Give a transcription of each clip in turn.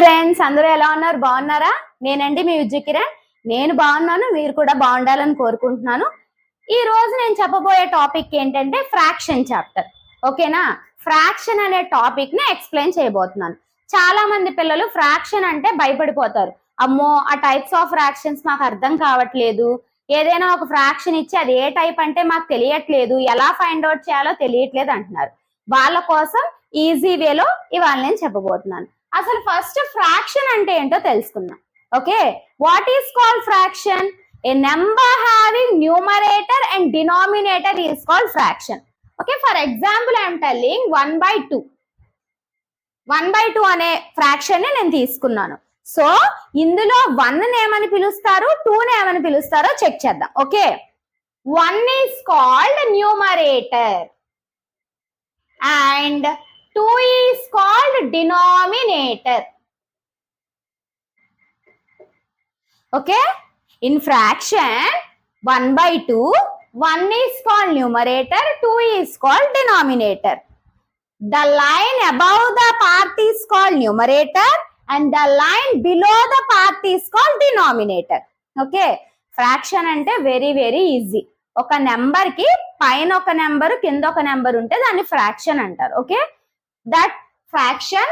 Friends, అందరూ ఎలా ఉన్నారు? బాగున్నారా? నేనండి మీ విద్య కిరణ్. నేను బాగున్నాను, మీరు కూడా బాగుండాలని కోరుకుంటున్నాను. ఈ రోజు నేను చెప్పబోయే టాపిక్ ఏంటంటే ఫ్రాక్షన్ చాప్టర్. ఓకేనా? ఫ్రాక్షన్ అనే టాపిక్ ని ఎక్స్ప్లెయిన్ చేయబోతున్నాను. చాలా మంది పిల్లలు ఫ్రాక్షన్ అంటే భయపడిపోతారు. అమ్మో, ఆ టైప్స్ ఆఫ్ ఫ్రాక్షన్స్ మాకు అర్థం కావట్లేదు, ఏదైనా ఒక ఫ్రాక్షన్ ఇచ్చి అది ఏ టైప్ అంటే మాకు తెలియట్లేదు, ఎలా ఫైండ్ అవుట్ చేయాలో తెలియట్లేదు అంటున్నారు. వాళ్ళ కోసం ఈజీ వేలో ఇవాళ నేను చెప్పబోతున్నాను. అసలు ఫస్ట్ ఫ్రాక్షన్ అంటే ఏంటో తెలుసుకుందాం. Okay, what is called fraction? A number having numerator and denominator is called fraction. Okay, for example I'm telling 1/2. 1/2 అనే ఫ్రాక్షన్ ని నేను తీసుకున్నాను. సో ఇందులో 1 ఏమని పిలుస్తారు, 2 ఏమని పిలుస్తారో చెక్ చేద్దాం. Okay, 1 is called numerator and 2 is called denominator. Okay, in fraction 1/2, 1 is called numerator, 2 is called denominator. The line above the part is called numerator and the line below the part is called denominator. Okay, fraction అంటే very very easy. ఒక number కి పైన ఒక number కింద ఒక number ఉంటే దాన్ని fraction అంటారు. Okay, that fraction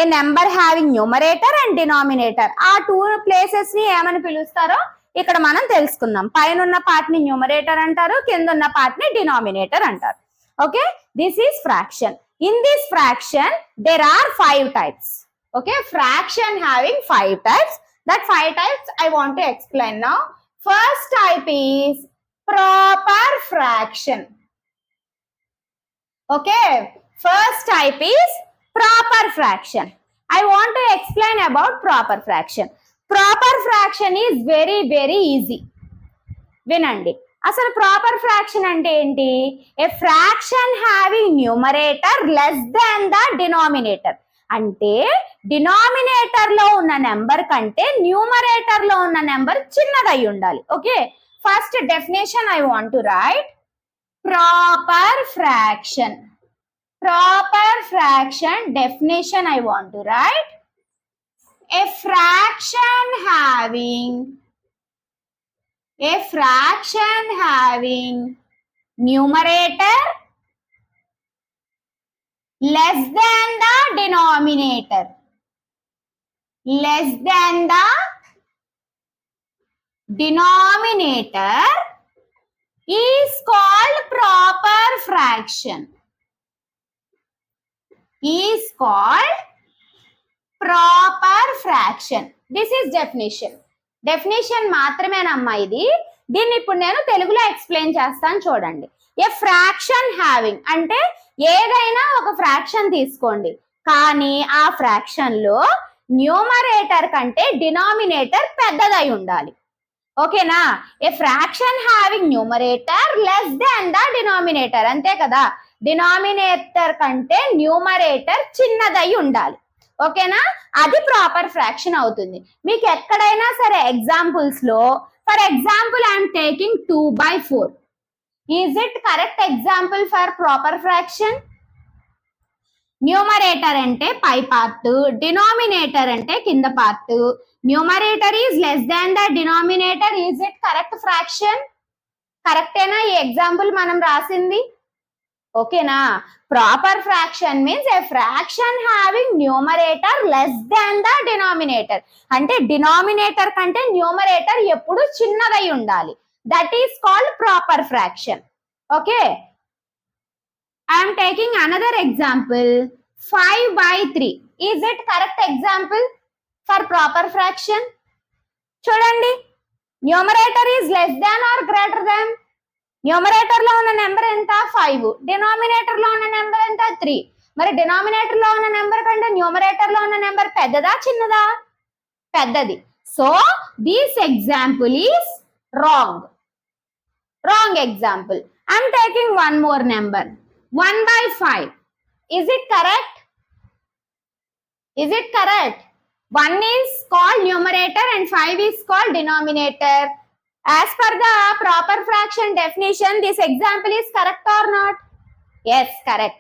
a number having numerator and denominator, ఆ 2 ప్లేసెస్ ని ఏమని పిలుస్తారో ఇక్కడ మనం తెలుసుకుందాం. పైన ఉన్న పార్ట్ ని న్యూమరేటర్ అంటారు, కింద ఉన్న పార్ట్ ని డినామినేటర్ అంటారు. Okay, this is fraction. In this fraction there are 5 types. Okay, fraction having 5 types. That 5 types I want to explain now. First type is proper fraction. Okay, first type is proper fraction. I want to explain about proper fraction. Proper fraction is very very easy. వినండి, అసలు proper fraction అంటే ఏంటి? ఏ fraction having numerator less than the denominator. అంటే denominator లో ఉన్న number కంటే numerator లో ఉన్న నెంబర్ చిన్నదై ఉండాలి. Okay, first definition I want to right. Proper fraction. Proper fraction definition I want to write. A fraction having numerator less than the denominator. Less than the denominator is called proper fraction. Is called proper fraction. This is definition. Definition మాత్రమేనమ్మా ఇది. దీన్ని ఇప్పుడు నేను తెలుగులో explain చేస్తాను, చూడండి. ఏ fraction having అంటే ఏదైనా ఒక ఫ్రాక్షన్ తీసుకోండి, కానీ ఆ ఫ్రాక్షన్ లో న్యూమరేటర్ కంటే డినామినేటర్ పెద్దదై ఉండాలి. ఓకేనా? ఏ fraction having numerator less than the denominator, అంతే కదా, డినామినేటర్ కంటే న్యూమరేటర్ చిన్నదై ఉండాలి. ఓకేనా? అది ప్రాపర్ ఫ్రాక్షన్ అవుతుంది. మీకు ఎక్కడైనా సరే ఎగ్జాంపుల్స్ లో, for example I'm taking 2/4. Is it correct example for proper fraction? Numerator అంటే పై పార్ట్, డినామినేటర్ అంటే కింద part. Numerator is less than the denominator. Is it correct fraction? కరెక్టేనా ఈ ఎగ్జాంపుల్ మనం రాసింది? ఓకేనా? Proper fraction means A fraction having numerator less than the denominator. అంటే denominator కంటే న్యూమరేటర్ ఎప్పుడు చిన్నదై ఉండాలి. That is called proper fraction. Okay, I'm taking another example 5/3. Is it correct example for proper fraction? చూడండి, numerator is less than or greater than. Numerator లో ఉన్న number ఎంత? 5. Denominator లో ఉన్న నెంబర్ ఎంత? 3. మరి డినామినేటర్ లో ఉన్న నెంబర్ కంటే న్యూమరేటర్ లో ఉన్న నెంబర్ పెద్దదా చిన్నదా? పెద్దది. So this example is wrong. Wrong example. I'm taking one more number 1/5. Is it correct? Is it correct? 1 is called numerator and 5 is called denominator. As per the proper fraction definition, this example is correct or not? Yes, correct.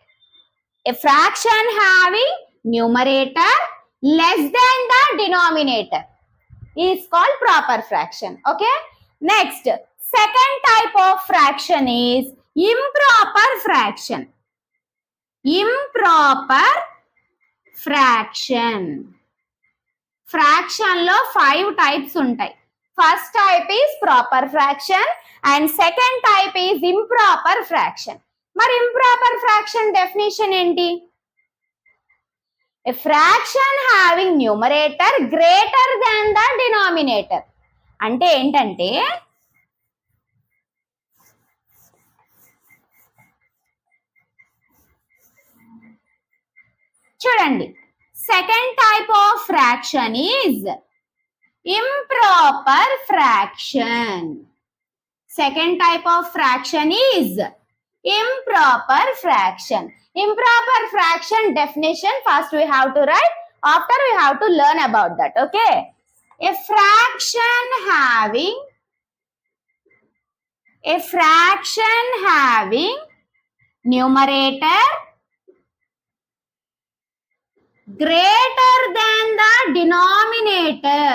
A fraction having numerator less than the denominator is called proper fraction. Okay, next, second type of fraction is improper fraction. Improper fraction. Fraction లో 5 types ఉంటాయి. First type is proper fraction and second type is improper fraction. మరి improper fraction definition ఏంటి? A fraction having numerator greater than the denominator. అంటే ఏంటంటే చూడండి, second type of fraction is improper fraction. Second type of fraction is improper fraction. Improper fraction definition first we have to write, after we have to learn about that. Okay, a fraction having numerator greater than the denominator.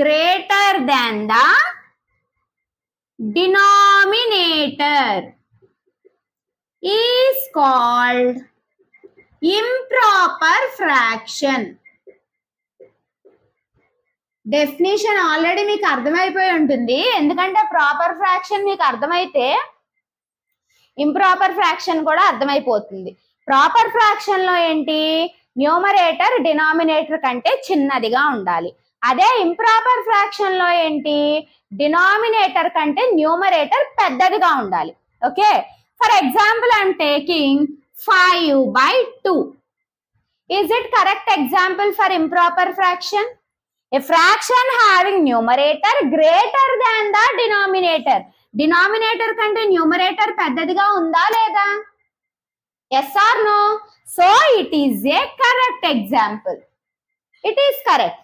Greater than the denominator is called improper fraction. Definition already మీకు అర్థమైపోయి ఉంటుంది, ఎందుకంటే proper fraction మీకు అర్థమైతే improper fraction కూడా అర్థమైపోతుంది. Proper fraction లో ఏంటి, న్యూమరేటర్ డినామినేటర్ కంటే చిన్నదిగా ఉండాలి. అదే ఇంప్రాపర్ ఫ్రాక్షన్ లో ఏంటి, డినామినేటర్ కంటే న్యూమరేటర్ పెద్దదిగా ఉండాలి. Okay, for example I'm taking 5/2. Is it correct example for improper fraction? A fraction having numerator greater than the denominator. Denominator కంటే న్యూమరేటర్ పెద్దదిగా ఉందా లేదా? Yes or no? So it is a correct example. It is correct.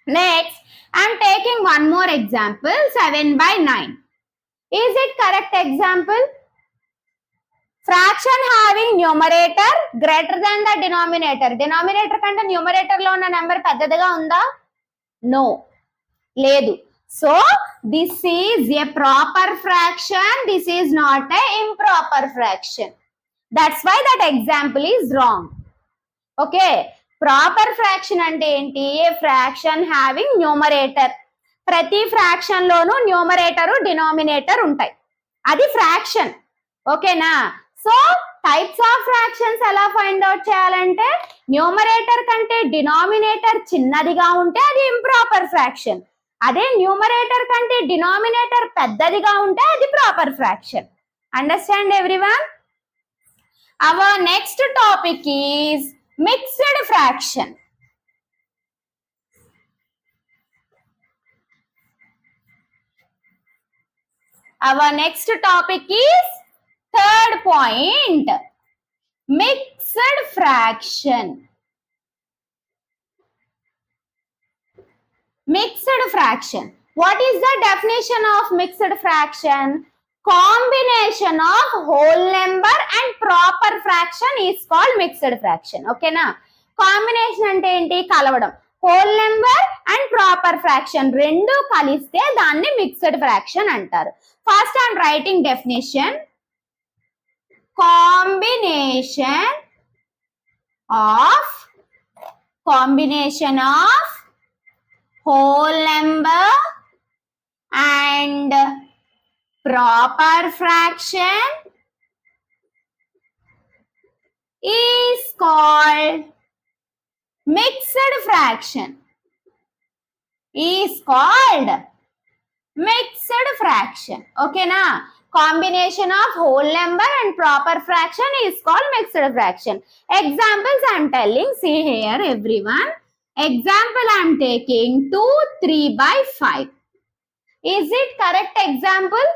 Next, I am taking one more example, 7/9. Is it correct example? Fraction having numerator greater than the denominator. Denominator కంటే numerator లో ఉన్న number పెద్దదిగా ఉందా? No, లేదు. So this is a proper fraction. This is not a improper fraction. That's why that example is wrong. Okay, proper fraction అంటే ఏంటి, ఏ fraction having numerator. ప్రతి fraction లోనూ న్యూమరేటర్ డినామినేటర్ ఉంటాయి, అది ఫ్రాక్షన్. ఓకేనా? సో టైప్స్ ఆఫ్ ఫ్రాక్షన్స్ ఎలా find out చేయాలంటే, numerator కంటే డినామినేటర్ చిన్నదిగా ఉంటే అది ఇంప్రాపర్ ఫ్రాక్షన్. అదే న్యూమరేటర్ కంటే డినామినేటర్ పెద్దదిగా ఉంటే అది proper fraction. Understand everyone? Our next topic is mixed fraction. Our next topic is third point, mixed fraction. Mixed fraction. What is the definition of mixed fraction? Combination of whole number and proper fraction is called mixed fraction. Okay na? Combination ante enti, కలవడం. Whole number and proper fraction రెండు కలిస్తే దాన్ని mixed fraction అంటారు. First I am writing definition. Combination of whole number and proper fraction is called mixed fraction. Okay na? Combination of whole number and proper fraction is called mixed fraction. Examples I am telling, see here everyone. Example I am taking 2 3/5. Is it correct example?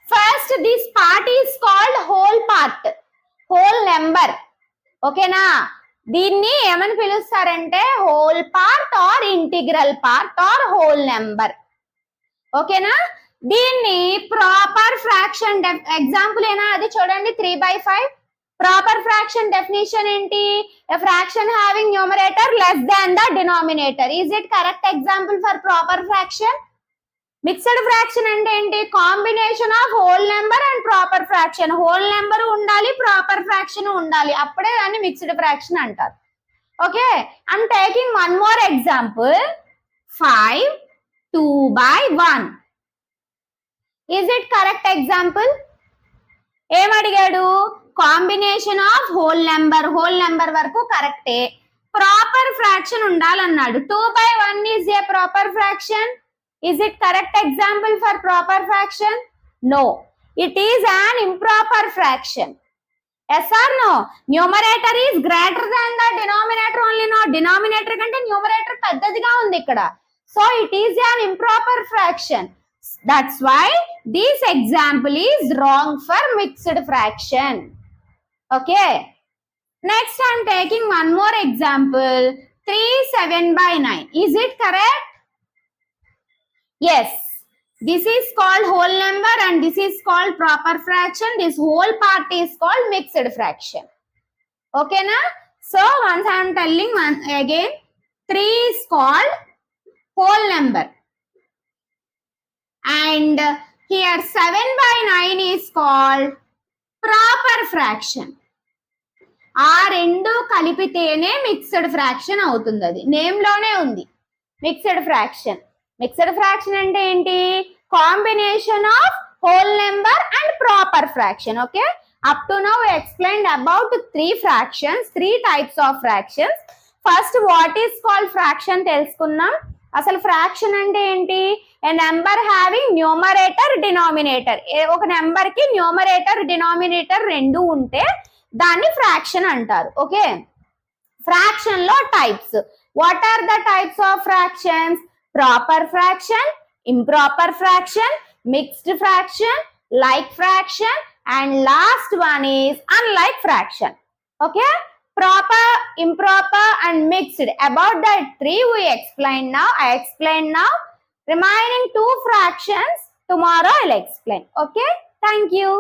First, this part is called whole part, whole number. Okay na? దీన్ని ఏమని పిలుస్తారంటే whole part or integral part or whole number. ఓకేనా? దీన్ని proper fraction example ఏనా, అది చూడండి 3/5. Proper fraction definition ఏంటి? a fraction having numerator less than the denominator. Is it correct example for proper fraction? Mixed fraction అంటే ఏంటి? Combination of whole number and proper fraction. Whole number ఉండాలి, proper fraction ఉండాలి, అప్పుడే దాన్ని mixed fraction అంటారు. Okay, I'm taking one more example. 5 2/1. Is it correct example? ఏం అడిగాడు? Combination of whole number వరకు కరెక్టే, ప్రాపర్ ఫ్రాక్షన్ ఉండాలన్నాడు. 2/1 is a proper fraction. Is it correct example for proper fraction? No, it is an improper fraction. Yes or no? Numerator is greater than the denominator only. No, denominator kante numerator peddadiga undi ikkada. So it is an improper fraction. That's why this example is wrong for mixed fraction. Okay. Next I am taking one more example. 3/7/9. Is it correct? Yes, this is called whole number and this is called proper fraction. This whole part is called mixed fraction. Okay na? So once I am telling one again, 3 is called whole number and here 7/9 is called proper fraction. ఆ రెండు కలిపితేనే mixed fraction అవుతుంది. అది name లోనే ఉంది, mixed fraction. Mixed fraction అంటే ఏంటి? Combination of whole number and proper fraction. Okay, up to now explained about 3 fractions, 3 types of fractions. First what is called fraction తెలుసుకుందాం. అసలు ఫ్రాక్షన్ అంటే ఏంటి? A number having numerator denominator. ఒక number కి numerator denominator రెండు ఉంటే దాన్ని fraction అంటారు. ఓకే, ఫ్రాక్షన్ లో types. What are the types of fractions? Proper fraction, improper fraction, mixed fraction, like fraction, and last one is unlike fraction. Okay, proper, improper and mixed. About the 3 we explained now. I explained now. Remaining 2 fractions tomorrow I'll explain. Okay, thank you.